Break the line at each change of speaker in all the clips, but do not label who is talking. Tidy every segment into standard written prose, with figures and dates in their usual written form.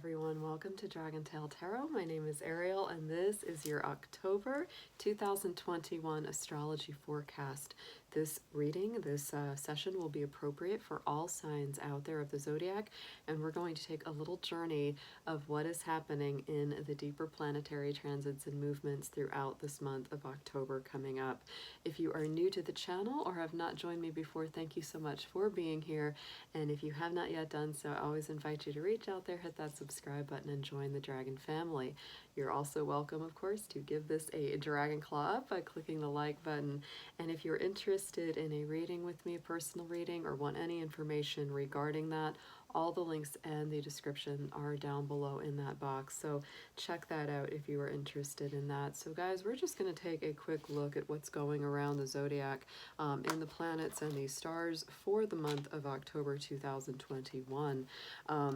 everyone, welcome to Dragontail Tarot. My name is Ariel and this is your October 2021 astrology forecast. This reading, this session will be appropriate for all signs out there of the zodiac, and we're going to take a little journey of what is happening in the deeper planetary transits and movements throughout this month of October coming up. If you are new to the channel or have not joined me before, thank you so much for being here. And if you have not yet done so, I always invite you to reach out there, hit that subscribe button, and join the Dragon family. You're also welcome, of course, to give this a dragon claw up by clicking the like button. And if you're interested in a reading with me, a personal reading, or want any information regarding that, all the links and the description are down below in that box. So check that out if you are interested in that. So guys, we're just going to take a quick look at what's going around the zodiac in the planets and the stars for the month of October 2021.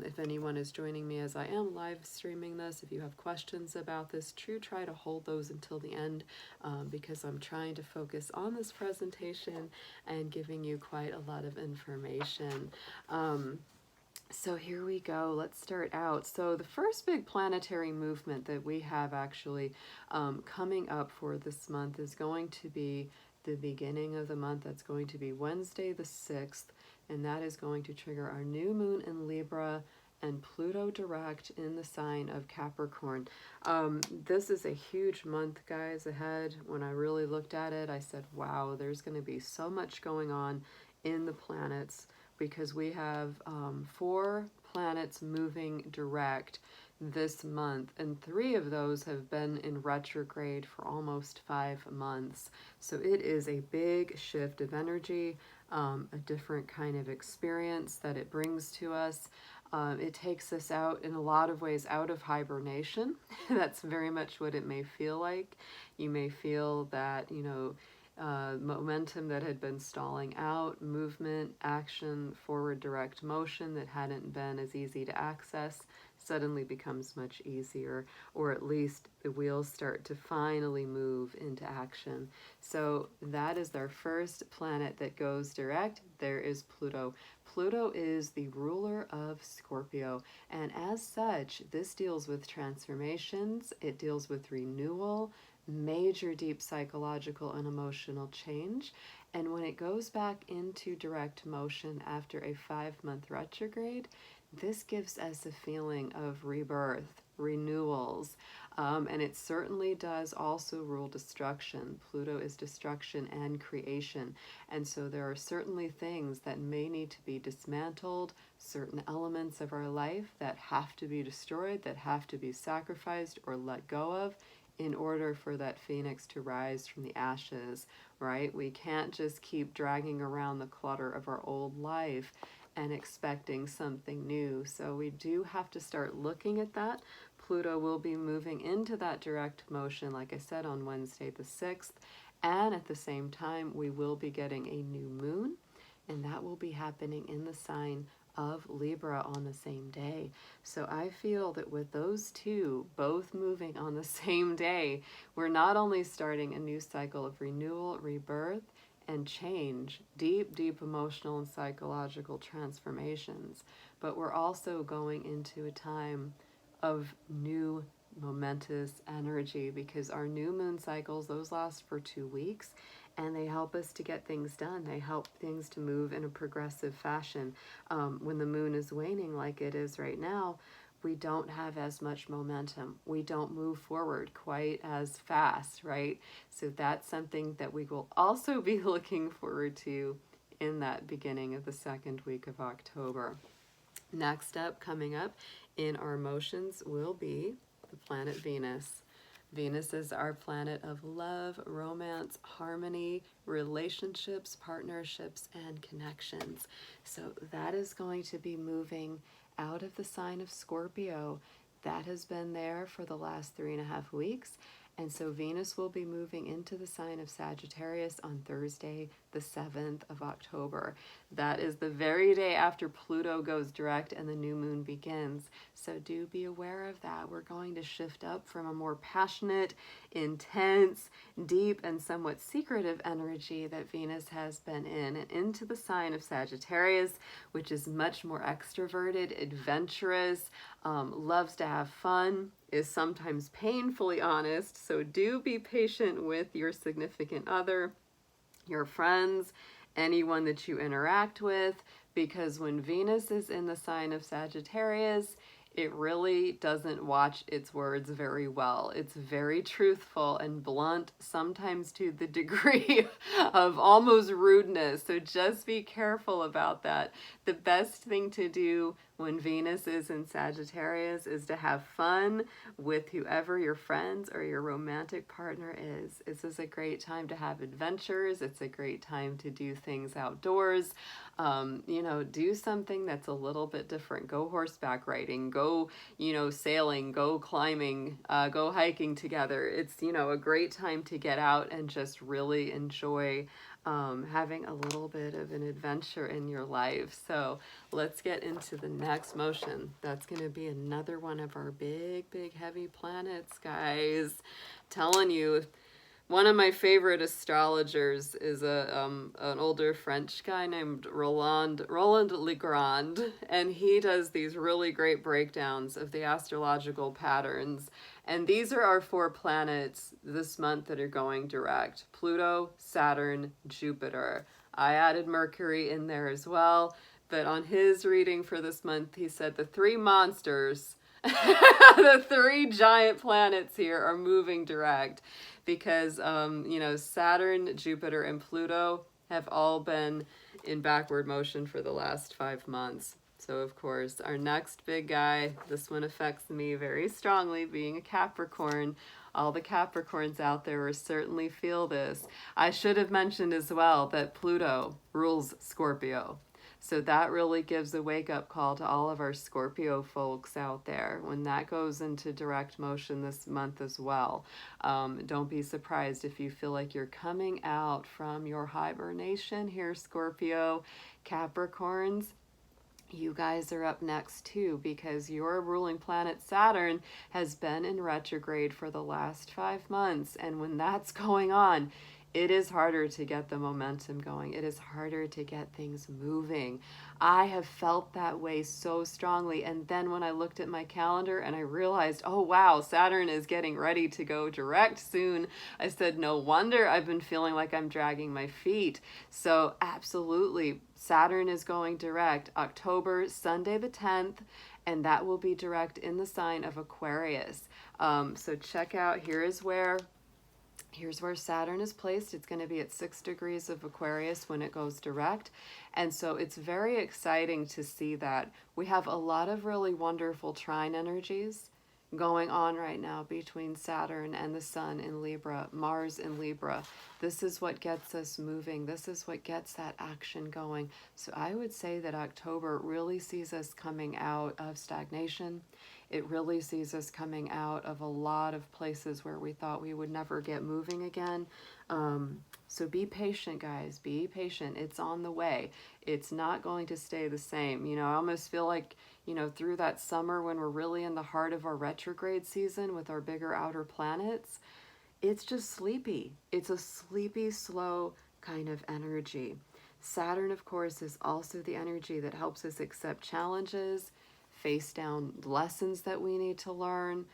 If anyone is joining me as I am live streaming this, if you have questions about this, try to hold those until the end because I'm trying to focus on this presentation and giving you quite a lot of information. So here we go. Let's start out. So the first big planetary movement that we have actually coming up for this month is going to be the beginning of the month. That's going to be Wednesday the 6th, and that is going to trigger our new moon in Libra and Pluto direct in the sign of Capricorn. This is a huge month, guys, ahead. When I really looked at it, I said, wow, there's going to be so much going on in the planets, because we have 4 planets moving direct this month, and 3 of those have been in retrograde for almost 5 months. So it is a big shift of energy, a different kind of experience that it brings to us. It takes us out in a lot of ways out of hibernation. That's very much what it may feel like. You may feel that, you know, momentum that had been stalling out, movement, action, forward direct motion that hadn't been as easy to access suddenly becomes much easier, or at least the wheels start to finally move into action. So that is our first planet that goes direct. There is Pluto. Pluto is the ruler of Scorpio, and as such, this deals with transformations, it deals with renewal, major deep psychological and emotional change. And when it goes back into direct motion after a 5-month retrograde, this gives us a feeling of rebirth, renewals, and it certainly does also rule destruction. Pluto is destruction and creation, and so there are certainly things that may need to be dismantled, certain elements of our life that have to be destroyed, that have to be sacrificed or let go of, in order for that phoenix to rise from the ashes, right? We can't just keep dragging around the clutter of our old life and expecting something new. So we do have to start looking at that. Pluto will be moving into that direct motion, like I said, on Wednesday the 6th. And at the same time, we will be getting a new moon, and that will be happening in the sign of Libra on the same day. So I feel that with those two both moving on the same day, we're not only starting a new cycle of renewal, rebirth, and change, deep emotional and psychological transformations, but we're also going into a time of new momentous energy, because our new moon cycles, those last for 2 weeks, and they help us to get things done. They help things to move in a progressive fashion. When the moon is waning like it is right now, we don't have as much momentum. We don't move forward quite as fast, right? So that's something that we will also be looking forward to in that beginning of the 2nd week of October. Next up, coming up in our emotions, will be the planet Venus. Venus is our planet of love, romance, harmony, relationships, partnerships, and connections. So that is going to be moving out of the sign of Scorpio. That has been there for the last 3.5 weeks, And so Venus will be moving into the sign of Sagittarius on Thursday, the 7th of October. That is the very day after Pluto goes direct and the new moon begins. So do be aware of that. We're going to shift up from a more passionate, intense, deep, and somewhat secretive energy that Venus has been in, and into the sign of Sagittarius, which is much more extroverted, adventurous, loves to have fun, is sometimes painfully honest. So do be patient with your significant other, your friends, anyone that you interact with, because when Venus is in the sign of Sagittarius, it really doesn't watch its words very well. It's very truthful and blunt, sometimes to the degree of almost rudeness. So just be careful about that. The best thing to do when Venus is in Sagittarius is to have fun with whoever your friends or your romantic partner is. This is a great time to have adventures. It's a great time to do things outdoors. You know, do something that's a little bit different. Go horseback riding, go, you know, sailing, go climbing, go hiking together. It's, you know, a great time to get out and just really enjoy having a little bit of an adventure in your life. So let's get into the next motion. That's going to be another one of our big, heavy planets, guys. Telling you, one of my favorite astrologers is an older French guy named Roland Legrand, and he does these really great breakdowns of the astrological patterns. And these are our 4 planets this month that are going direct: Pluto, Saturn, Jupiter. I added Mercury in there as well, but on his reading for this month, he said the 3 monsters, the 3 giant planets here are moving direct, because, you know, Saturn, Jupiter, and Pluto have all been in backward motion for the last 5 months. So, of course, our next big guy, this one affects me very strongly, being a Capricorn. All the Capricorns out there will certainly feel this. I should have mentioned as well that Pluto rules Scorpio. So that really gives a wake-up call to all of our Scorpio folks out there when that goes into direct motion this month as well. Don't be surprised if you feel like you're coming out from your hibernation here, Scorpio. Capricorns, you guys are up next too, because your ruling planet Saturn has been in retrograde for the last 5 months. And when that's going on, it is harder to get the momentum going. It is harder to get things moving. I have felt that way so strongly. And then when I looked at my calendar and I realized, oh wow, Saturn is getting ready to go direct soon, I said, no wonder I've been feeling like I'm dragging my feet. So absolutely, Saturn is going direct October, Sunday the 10th, and that will be direct in the sign of Aquarius. So check out, here's where Saturn is placed. It's going to be at 6 degrees of Aquarius when it goes direct. And so it's very exciting to see that. We have a lot of really wonderful trine energies going on right now between Saturn and the Sun in Libra, Mars in Libra. This is what gets us moving. This is what gets that action going. So I would say that October really sees us coming out of stagnation. It really sees us coming out of a lot of places where we thought we would never get moving again. So be patient, guys. Be patient. It's on the way. It's not going to stay the same. You know, I almost feel like, you know, through that summer when we're really in the heart of our retrograde season with our bigger outer planets, it's just sleepy. It's a sleepy, slow kind of energy. Saturn, of course, is also the energy that helps us accept challenges, face down lessons that we need to learn,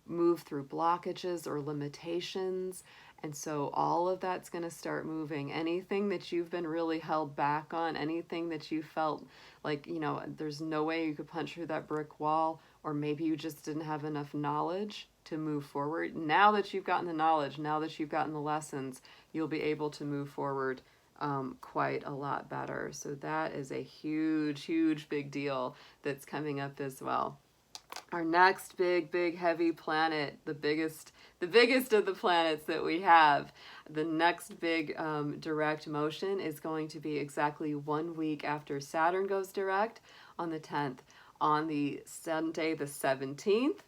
move through blockages or limitations. And so all of that's going to start moving. Anything that you've been really held back on, anything that you felt like, you know, there's no way you could punch through that brick wall, or maybe you just didn't have enough knowledge to move forward. Now that you've gotten the knowledge, now that you've gotten the lessons, you'll be able to move forward quite a lot better. So that is a huge, big deal that's coming up as well. Our next big, heavy planet, the biggest of the planets that we have, the next big direct motion is going to be exactly 1 week after Saturn goes direct on the 10th. On the Sunday, the 17th,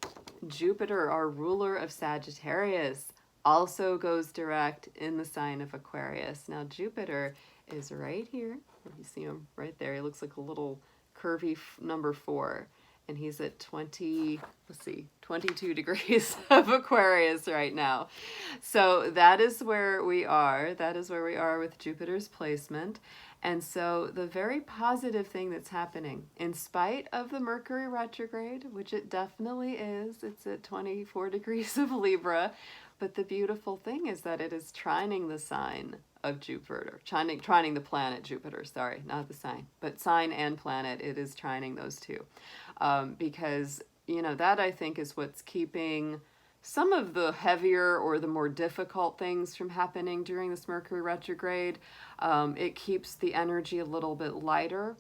Jupiter, our ruler of Sagittarius, also goes direct in the sign of Aquarius. Now Jupiter is right here. You see him right there. He looks like a little curvy number 4. And he's at 22 degrees of Aquarius right now. So that is where we are. That is where we are with Jupiter's placement. And so the very positive thing that's happening, in spite of the Mercury retrograde, which it definitely is, it's at 24 degrees of Libra, but the beautiful thing is that it is trining the sign of Jupiter, trining the planet Jupiter, sorry, not the sign, but sign and planet, it is trining those two. Because, you know, that I think is what's keeping some of the heavier or the more difficult things from happening during this Mercury retrograde. It keeps the energy a little bit lighter,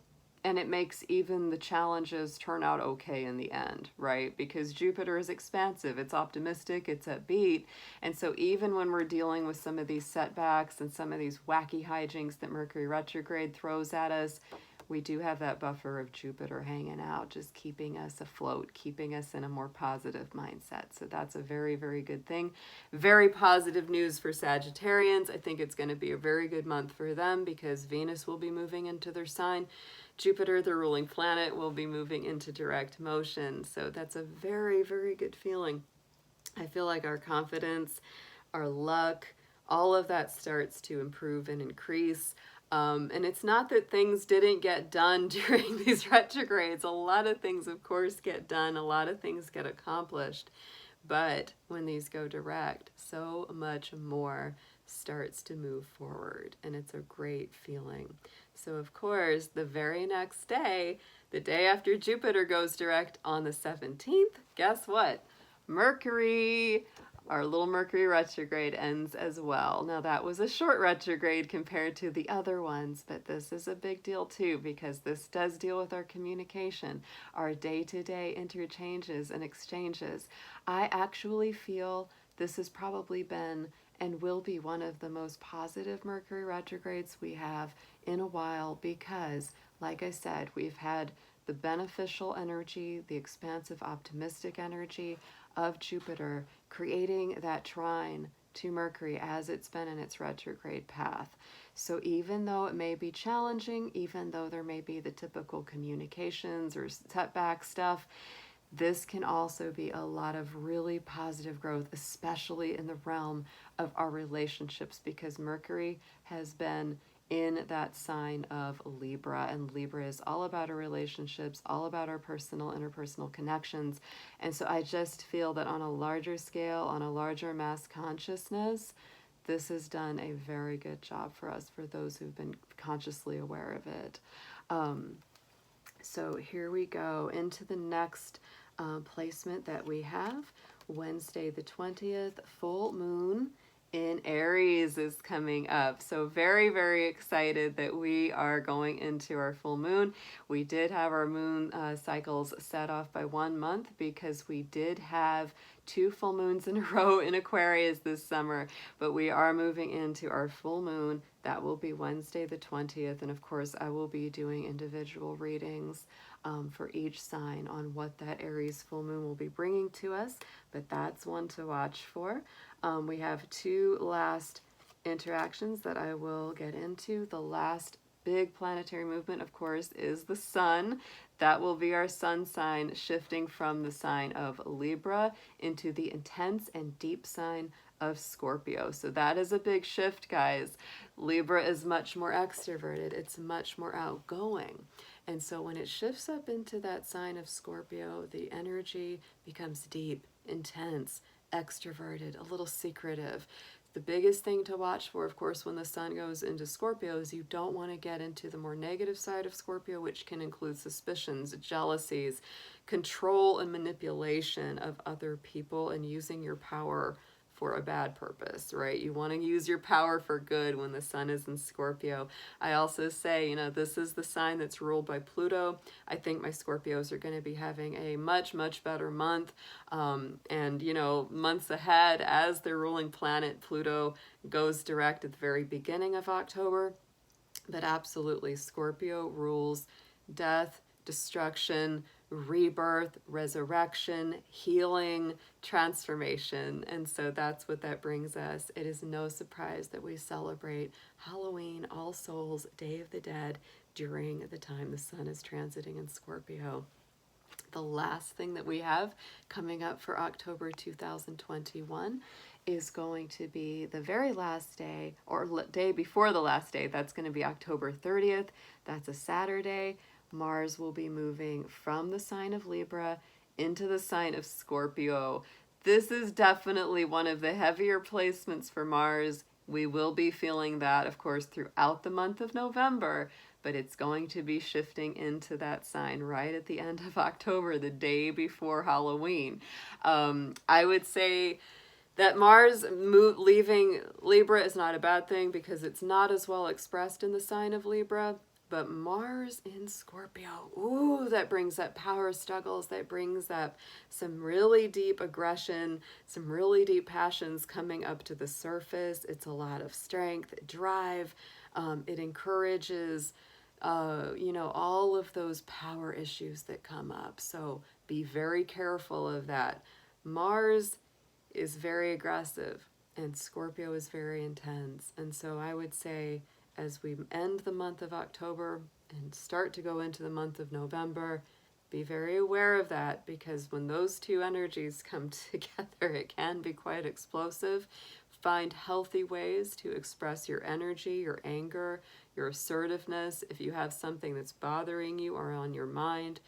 and it makes even the challenges turn out okay in the end, right? Because Jupiter is expansive, it's optimistic, it's upbeat, and so even when we're dealing with some of these setbacks and some of these wacky hijinks that Mercury retrograde throws at us, we do have that buffer of Jupiter hanging out, just keeping us afloat, keeping us in a more positive mindset. So that's a very, very good thing. Very positive news for Sagittarians. I think it's going to be a very good month for them because Venus will be moving into their sign. Jupiter, the ruling planet, will be moving into direct motion. So that's a very, very good feeling. I feel like our confidence, our luck, all of that starts to improve and increase. And it's not that things didn't get done during these retrogrades. A lot of things, of course, get done. A lot of things get accomplished. But when these go direct, so much more starts to move forward. And it's a great feeling. So, of course, the very next day, the day after Jupiter goes direct on the 17th, guess what? Mercury, our little Mercury retrograde, ends as well. Now that was a short retrograde compared to the other ones, but this is a big deal too because this does deal with our communication, our day-to-day interchanges and exchanges. I actually feel this has probably been and will be one of the most positive Mercury retrogrades we have in a while because, like I said, we've had the beneficial energy, the expansive, optimistic energy of Jupiter creating that trine to Mercury as it's been in its retrograde path. So even though it may be challenging, even though there may be the typical communications or setback stuff, this can also be a lot of really positive growth, especially in the realm of our relationships, because Mercury has been in that sign of Libra, and Libra is all about our relationships, all about our personal, interpersonal connections. And so I just feel that on a larger scale, on a larger mass consciousness, this has done a very good job for us, for those who've been consciously aware of it. So here we go into the next placement that we have. Wednesday the 20th, full moon in Aries is coming up. So very, very excited that we are going into our full moon. We did have our moon cycles set off by 1 month because we did have 2 full moons in a row in Aquarius this summer, but we are moving into our full moon. That will be Wednesday the 20th, and of course I will be doing individual readings for each sign on what that Aries full moon will be bringing to us, but that's one to watch for. We have 2 last interactions that I will get into. The last big planetary movement, of course, is the sun. That will be our sun sign shifting from the sign of Libra into the intense and deep sign of Scorpio. So that is a big shift, guys. Libra is much more extroverted. It's much more outgoing. And so when it shifts up into that sign of Scorpio, the energy becomes deep, intense, extroverted, a little secretive. The biggest thing to watch for, of course, when the sun goes into Scorpio is you don't want to get into the more negative side of Scorpio, which can include suspicions, jealousies, control and manipulation of other people, and using your power for a bad purpose, right? You want to use your power for good when the sun is in Scorpio. I also say, you know, this is the sign that's ruled by Pluto. I think my Scorpios are going to be having a much, much better month. And, you know, months ahead, as their ruling planet, Pluto goes direct at the very beginning of October. But absolutely, Scorpio rules death, destruction, rebirth, resurrection, healing, transformation. And so that's what that brings us. It is no surprise that we celebrate Halloween, All Souls, Day of the Dead during the time the sun is transiting in Scorpio. The last thing that we have coming up for October 2021 is going to be the very last day, or day before the last day. That's going to be October 30th. That's a Saturday. Mars will be moving from the sign of Libra into the sign of Scorpio. This is definitely one of the heavier placements for Mars. We will be feeling that, of course, throughout the month of November, but it's going to be shifting into that sign right at the end of October, the day before Halloween. I would say that Mars leaving Libra is not a bad thing because it's not as well expressed in the sign of Libra. But Mars in Scorpio, ooh, that brings up power struggles, that brings up some really deep aggression, some really deep passions coming up to the surface. It's a lot of strength, drive. It encourages, all of those power issues that come up. So be very careful of that. Mars is very aggressive and Scorpio is very intense. And so I would say, as we end the month of October and start to go into the month of November, be very aware of that, because when those two energies come together, it can be quite explosive. Find healthy ways to express your energy, your anger, your assertiveness. If you have something that's bothering you or on your mind,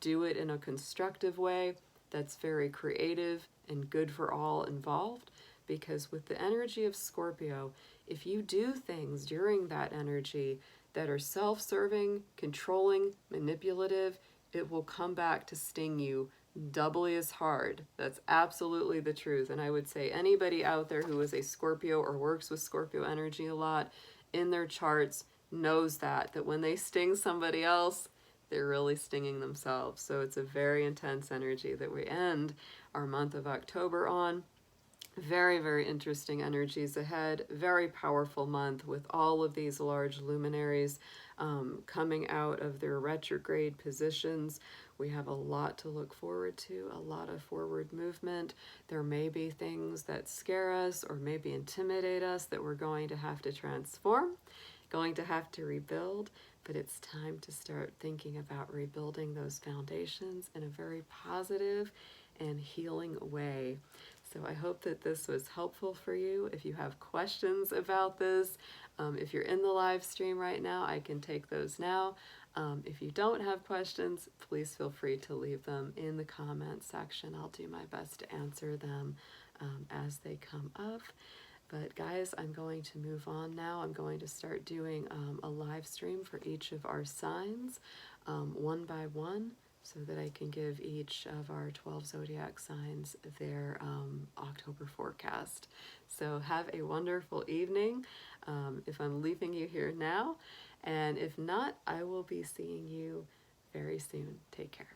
do it in a constructive way that's very creative and good for all involved. Because with the energy of Scorpio, if you do things during that energy that are self-serving, controlling, manipulative, it will come back to sting you doubly as hard. That's absolutely the truth. And I would say anybody out there who is a Scorpio or works with Scorpio energy a lot in their charts knows that when they sting somebody else, they're really stinging themselves. So it's a very intense energy that we end our month of October on. Very, very interesting energies ahead. Very powerful month with all of these large luminaries coming out of their retrograde positions. We have a lot to look forward to, a lot of forward movement. There may be things that scare us or maybe intimidate us that we're going to have to transform, going to have to rebuild, but it's time to start thinking about rebuilding those foundations in a very positive and healing way. So I hope that this was helpful for you. If you have questions about this, if you're in the live stream right now, I can take those now. If you don't have questions, please feel free to leave them in the comments section. I'll do my best to answer them as they come up. But guys, I'm going to move on now. I'm going to start doing a live stream for each of our signs, one by one, so that I can give each of our 12 zodiac signs their October forecast. So have a wonderful evening if I'm leaving you here now. And if not, I will be seeing you very soon. Take care.